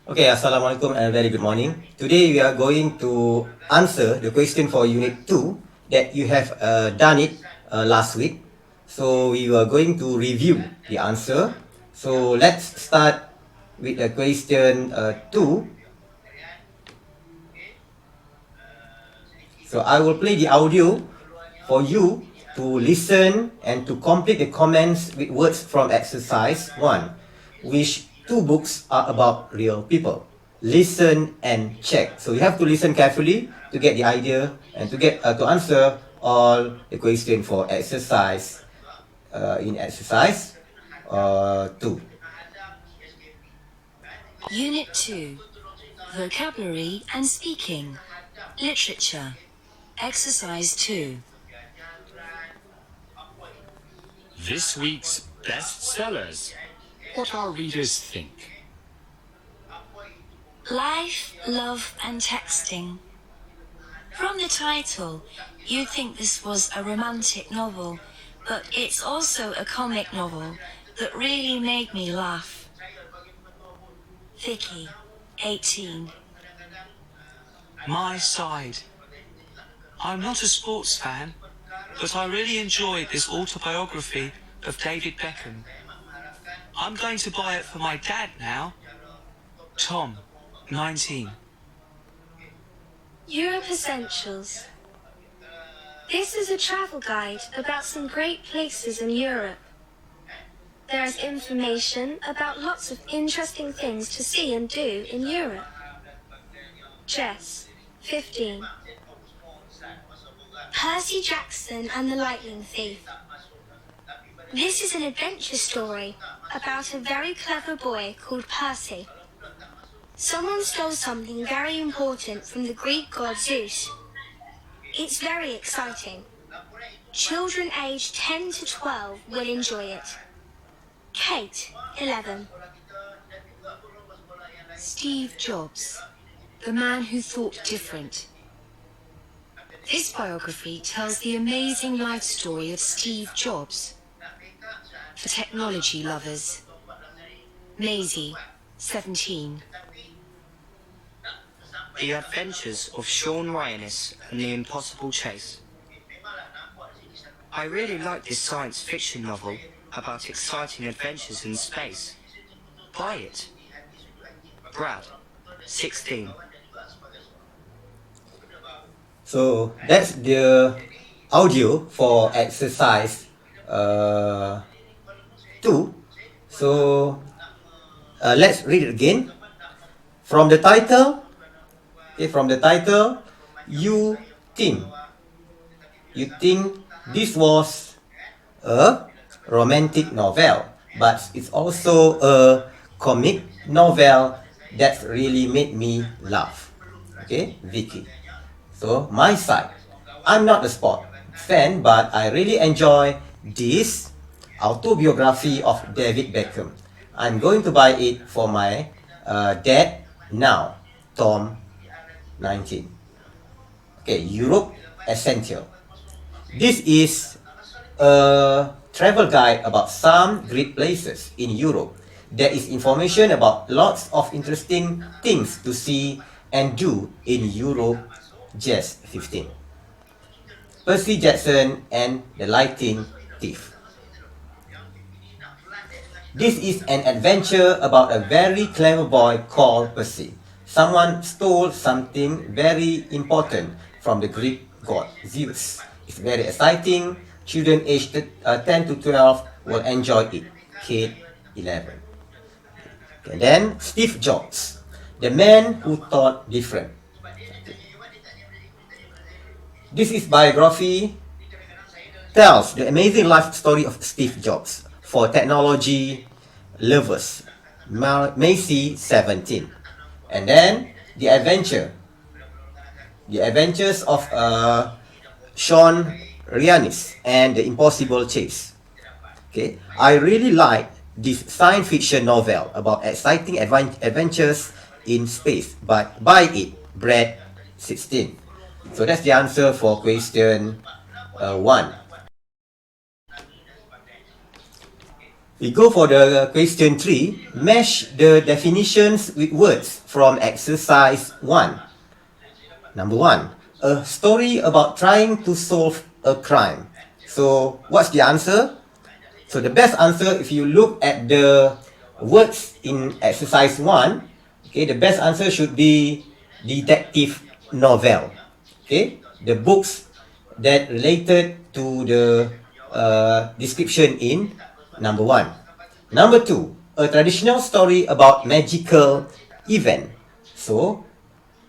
Okay, Assalamualaikum and very good morning. Today we are going to answer the question for Unit 2 that you have done it last week. So we are going to review the answer. So let's start with the question 2. So I will play the audio for you to listen and to complete the comments with words from exercise 1, which two books are about real people. Listen and check. So you have to listen carefully to get the idea and to answer all the question for exercise in exercise 2. Unit 2. Vocabulary and Speaking. Literature. Exercise 2. This week's bestsellers. What our readers think. Life, Love and Texting. From the title, you'd think this was a romantic novel, but it's also a comic novel that really made me laugh. Vicky, 18. My Side. I'm not a sports fan, but I really enjoyed this autobiography of David Beckham. I'm going to buy it for my dad now. Tom, 19. Europe Essentials. This is a travel guide about some great places in Europe. There is information about lots of interesting things to see and do in Europe. Jess, 15. Percy Jackson and the Lightning Thief. This is an adventure story about a very clever boy called Percy. Someone stole something very important from the Greek god Zeus. It's very exciting. Children aged 10 to 12 will enjoy it. Kate, 11. Steve Jobs, the man who thought different. This biography tells the amazing life story of Steve Jobs. For technology lovers. Maisie, 17. The Adventures of Sean Ryanis and the Impossible Chase. I really like this science fiction novel about exciting adventures in space. Buy it. Brad, 16. So that's the audio for exercise 2. So let's read it again. From the title, you think this was a romantic novel, but it's also a comic novel that really made me laugh. Okay, Vicky. So my side, I'm not a sport fan, but I really enjoy this autobiography of David Beckham. I'm going to buy it for my dad now, Tom, 19. Okay, Europe Essential. This is a travel guide about some great places in Europe. There is information about lots of interesting things to see and do in Europe. Jess, 15. Percy Jackson and the Lightning Thief. This is an adventure about a very clever boy called Percy. Someone stole something very important from the Greek god Zeus. It's very exciting. Children aged 10 to 12 will enjoy it. Kate, 11. And then Steve Jobs, the man who thought different. This is biography tells the amazing life story of Steve Jobs for technology lovers. Macy, 17. And then the adventures of Sean Ryanis and the Impossible Chase. Okay, I really like this science fiction novel about exciting adventures in space, but buy it, Brad, 16. So that's the answer for question 1. We go for the question 3. Match the definitions with words from exercise 1. Number 1. A story about trying to solve a crime. So, what's the answer? So, the best answer, if you look at the words in exercise 1, okay, the best answer should be detective novel. Okay, the books that related to the description in number 1. Number 2, a traditional story about magical event. So,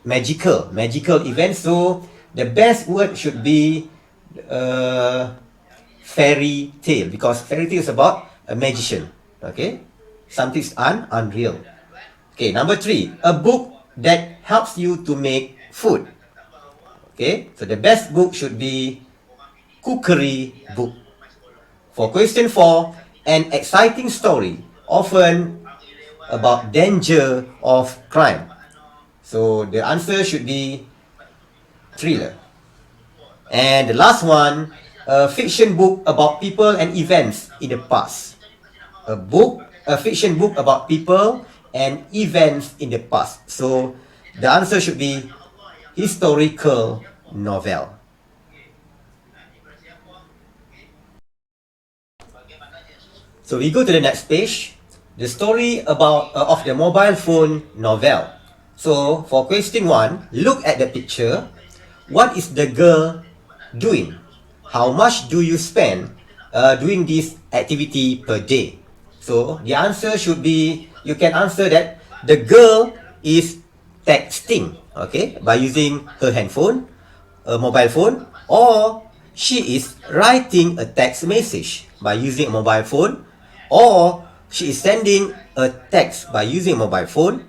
magical event. So, the best word should be fairy tale, because fairy tale is about a magician. Okay, something is unreal. Okay, number 3, a book that helps you to make food. Okay, so the best book should be cookery book. For question 4, an exciting story, often about danger of crime. So the answer should be thriller. And the last one, a fiction book about people and events in the past. A fiction book about people and events in the past. So the answer should be historical novel. So we go to the next page, the story about of the mobile phone novel. So for question 1, look at the picture. What is the girl doing? How much do you spend doing this activity per day? So the answer should be, you can answer that the girl is texting, okay, by using her handphone, a mobile phone, or she is writing a text message by using a mobile phone, or she is sending a text by using a mobile phone.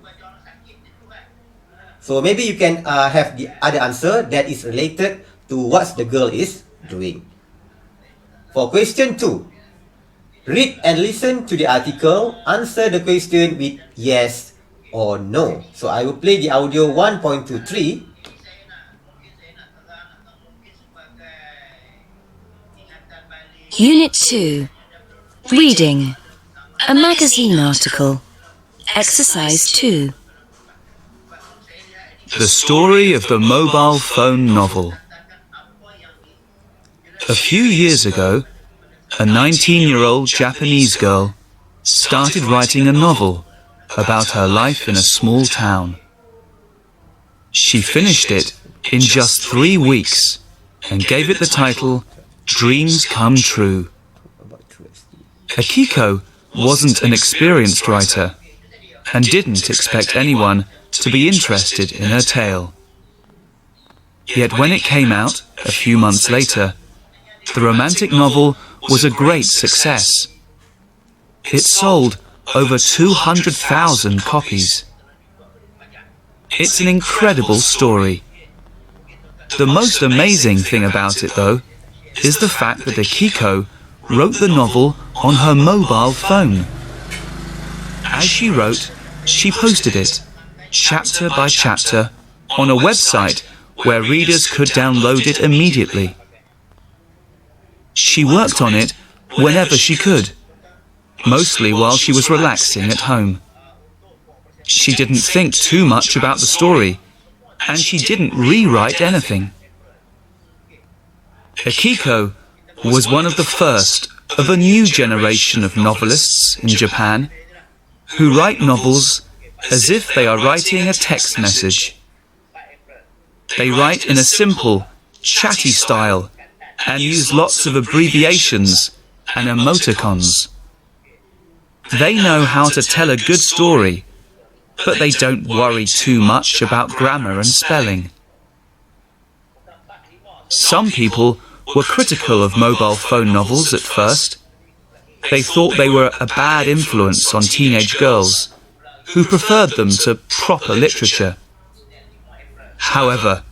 So maybe you can have the other answer that is related to what the girl is doing. For question 2, read and listen to the article. Answer the question with yes or no. So I will play the audio 1.23. Unit 2. Reading. A magazine article. Exercise 2. The story of the mobile phone novel. A few years ago, a 19-year-old Japanese girl started writing a novel about her life in a small town. She finished it in just 3 weeks and gave it the title Dreams Come True. Akiko wasn't an experienced writer and didn't expect anyone to be interested in her tale. Yet when it came out a few months later, the romantic novel was a great success. It sold over 200,000 copies. It's an incredible story. The most amazing thing about it, though, is the fact that Akiko wrote the novel on her mobile phone. As she wrote, she posted it, chapter by chapter, on a website where readers could download it immediately. She worked on it whenever she could, mostly while she was relaxing at home. She didn't think too much about the story, and she didn't rewrite anything. Akiko was one of the first of a new generation of novelists in Japan who write novels as if they are writing a text message. They write in a simple, chatty style and use lots of abbreviations and emoticons. They know how to tell a good story, but they don't worry too much about grammar and spelling. Some people were critical of mobile phone novels at first. They thought they were a bad influence on teenage girls who preferred them to proper literature. However,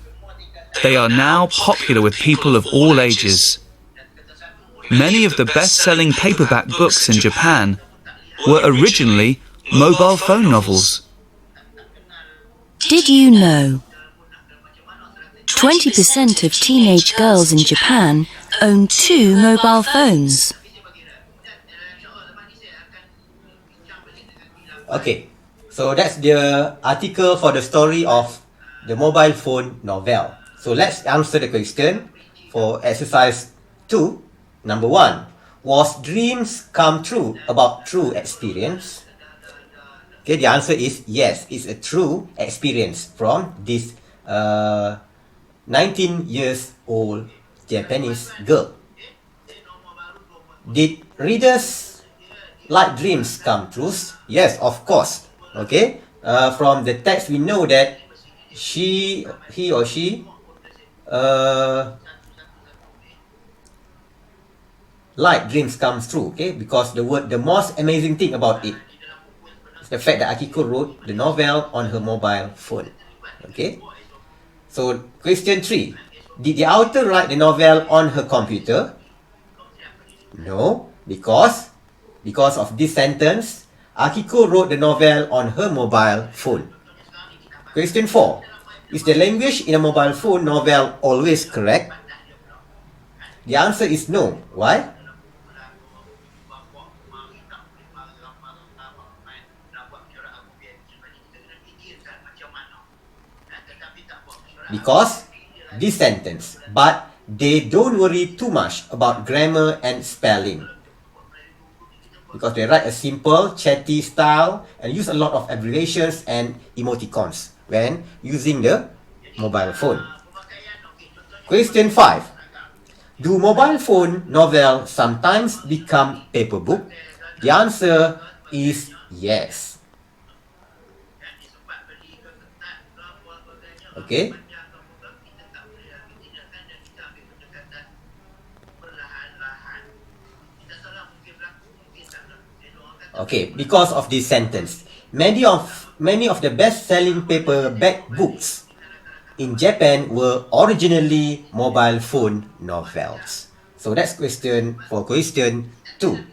they are now popular with people of all ages. Many of the best-selling paperback books in Japan were originally mobile phone novels. Did you know 20% of teenage girls in Japan own 2 mobile phones? Okay, so that's the article for the story of the mobile phone novel. So let's answer the question for exercise 2. Number 1. Was dreams come true about true experience? Okay, the answer is yes. It's a true experience from this 19 years old Japanese girl. Did readers like dreams come true? Yes, of course. Okay, from the text we know that he or she like dreams comes true. Okay, because the most amazing thing about it is the fact that Akiko wrote the novel on her mobile phone. Okay, so question 3. Did the author write the novel on her computer? No, because of this sentence, Akiko wrote the novel on her mobile phone. Question 4. Is the language in a mobile phone novel always correct? The answer is no. Why? Because this sentence, but they don't worry too much about grammar and spelling. Because they write a simple, chatty style and use a lot of abbreviations and emoticons when using the mobile phone. Question 5. Do mobile phone novels sometimes become paper book? The answer is yes. Okay. Okay, because of this sentence, many of the best-selling paperback books in Japan were originally mobile phone novels. So that's question 2.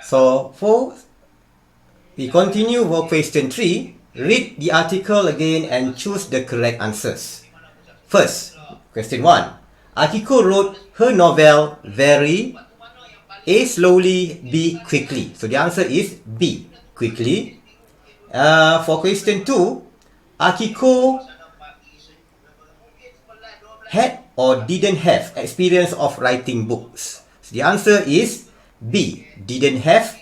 So we continue for question 3. Read the article again and choose the correct answers. First, question 1. Akiko wrote her novel very A. Slowly, B. Quickly. So the answer is B. Quickly. For question 2, Akiko had or didn't have experience of writing books. So the answer is B. Didn't have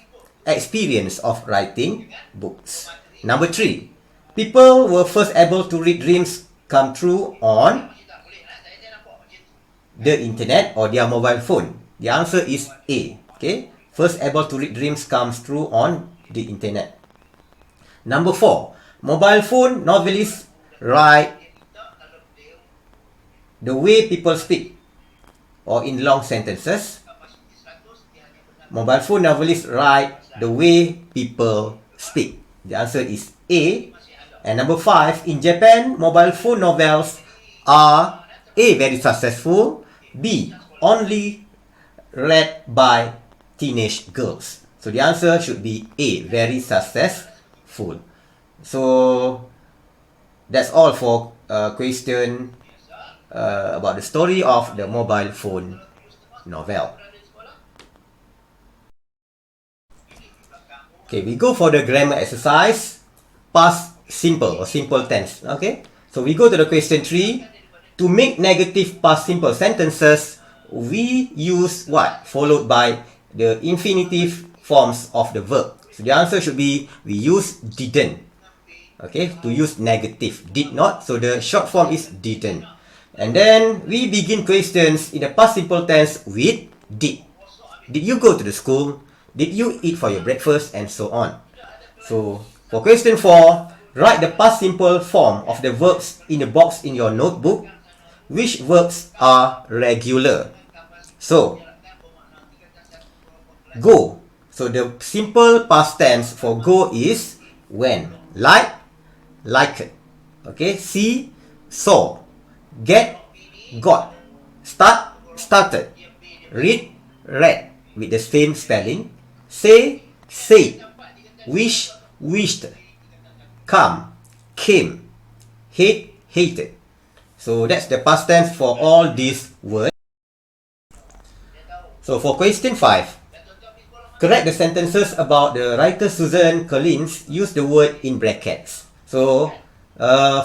experience of writing books. Number 3, people were first able to read dreams come true on the internet or their mobile phone. The answer is A. Okay, first able to read dreams comes true on the internet. Number 4, mobile phone novelists write the way people speak or in long sentences. Mobile phone novelists write the way people speak. The answer is A. And number 5, in Japan, mobile phone novels are A. very successful, B. only read by teenage girls. So the answer should be A. very successful. So that's all for question about the story of the mobile phone novel. Okay, we go for the grammar exercise. Past simple or simple tense. Okay, so we go to the question 3. To make negative past simple sentences, we use what? Followed by the infinitive forms of the verb. So the answer should be we use didn't. Okay, to use negative. Did not. So the short form is didn't. And then we begin questions in the past simple tense with did. Did you go to the school? Did you eat for your breakfast? And so on. So for question 4, write the past simple form of the verbs in the box in your notebook. Which verbs are regular? So, go. So the simple past tense for go is when. Like, liked. Okay. See, saw. Get, got. Start, started. Read, read. With the same spelling. Say, said. Wish, wished. Come, came. Hate, hated. So that's the past tense for all these words. So for question 5, correct the sentences about the writer Susan Collins. Use the word in brackets. So,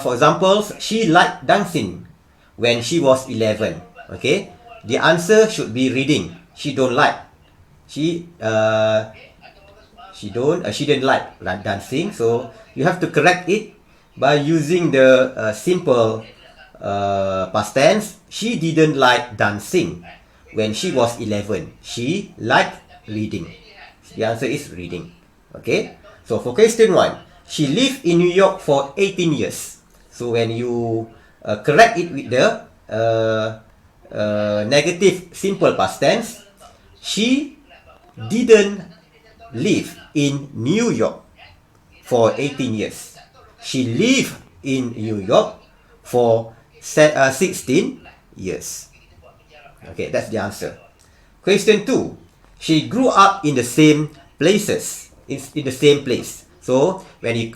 for example, she liked dancing when she was 11. Okay, the answer should be reading. She don't like. She didn't like dancing. So you have to correct it by using the simple past tense. She didn't like dancing when she was 11. She liked reading. The answer is reading. Okay. So for question 1, she lived in New York for 18 years. So when you correct it with the negative simple past tense, she didn't live in New York for 18 years. She lived in New York for 16 years. Okay, that's the answer. Question 2. She grew up in the same places. In the same place. So when you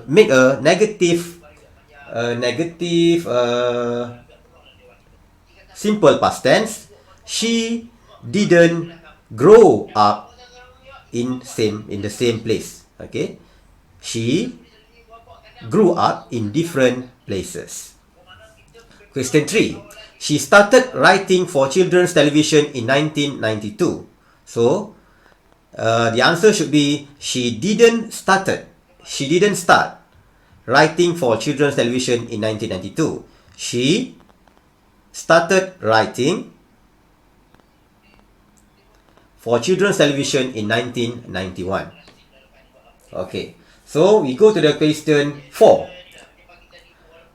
make a negative simple past tense, she didn't grow up in the same place. Okay, she grew up in different places. Question 3. She started writing for children's television in 1992. So the answer should be she didn't start writing for children's television in 1992. She started writing for children's television in 1991. Okay, so we go to the question 4.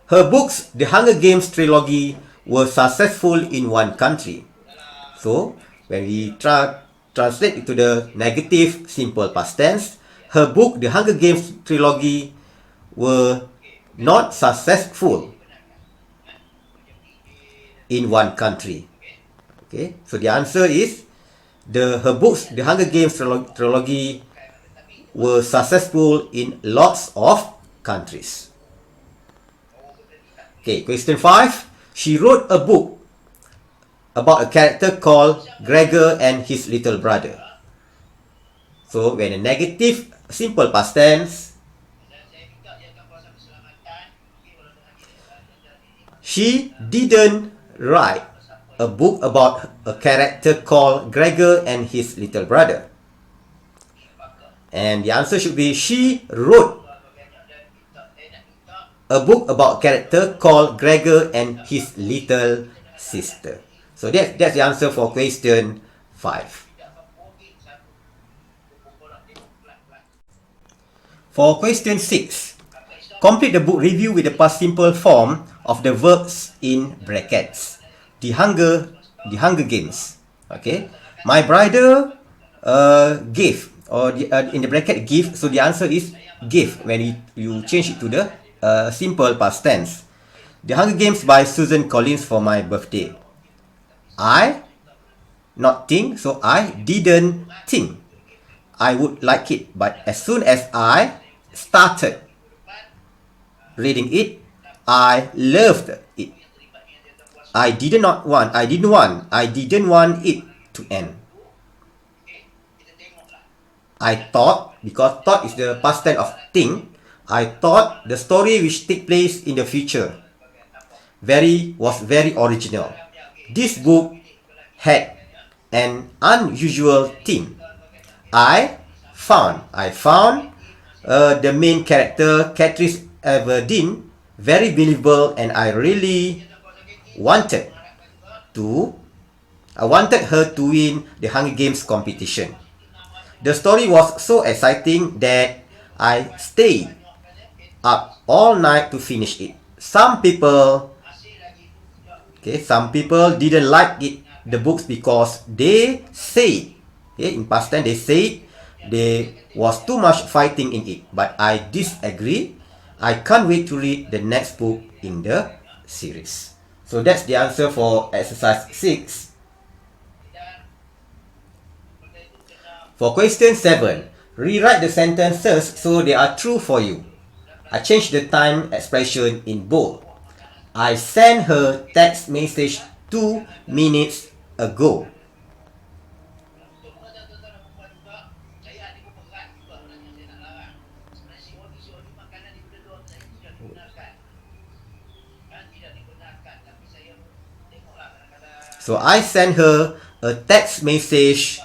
Her books, the Hunger Games trilogy, were successful in one country. So when we translate it to the negative simple past tense, her book, the Hunger Games trilogy, were not successful in one country. Okay, so the answer is her books, the Hunger Games trilogy, were successful in lots of countries. Okay, question 5. She wrote a book about a character called Gregor and his little brother. So when a negative simple past tense, she didn't write a book about a character called Gregor and his little brother. And the answer should be she wrote a book about a character called Gregor and his little sister. So that's the answer for question 5. For question 6, complete the book review with the past simple form of the verbs in brackets. The Hunger Games. Okay, my brother gave, or in the bracket give. So the answer is give when you change it to the simple past tense. The Hunger Games by Susan Collins for my birthday. I not think, so I didn't think I would like it, but as soon as I started reading it, I loved it. I didn't want it to end. I thought, because thought is the past tense of think, I thought the story which take place in the future was very original. This book had an unusual theme. I found the main character, Catrice Everdeen, very believable, and I really wanted her to win the Hunger Games competition. The story was so exciting that I stayed up all night to finish it. Some people didn't like the books because they say, in past tense they say there was too much fighting in it. But I disagree. I can't wait to read the next book in the series. So that's the answer for exercise 6. For question 7, rewrite the sentences so they are true for you. I changed the time expression in bold. I sent her text message 2 minutes ago. So I sent her a text message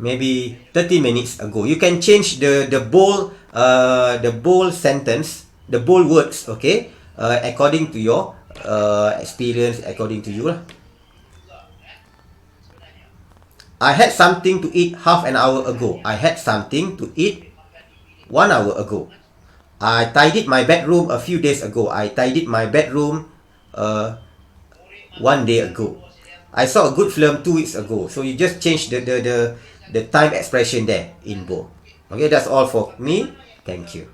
maybe 30 minutes ago. You can change the bold sentence, the bold words, okay, according to your experience, according to you lah. I had something to eat half an hour ago. I had something to eat 1 hour ago. I tidied my bedroom a few days ago. I tidied my bedroom 1 day ago. I saw a good film 2 weeks ago. So you just change the time expression there in bold. Okay, that's all for me. Thank you.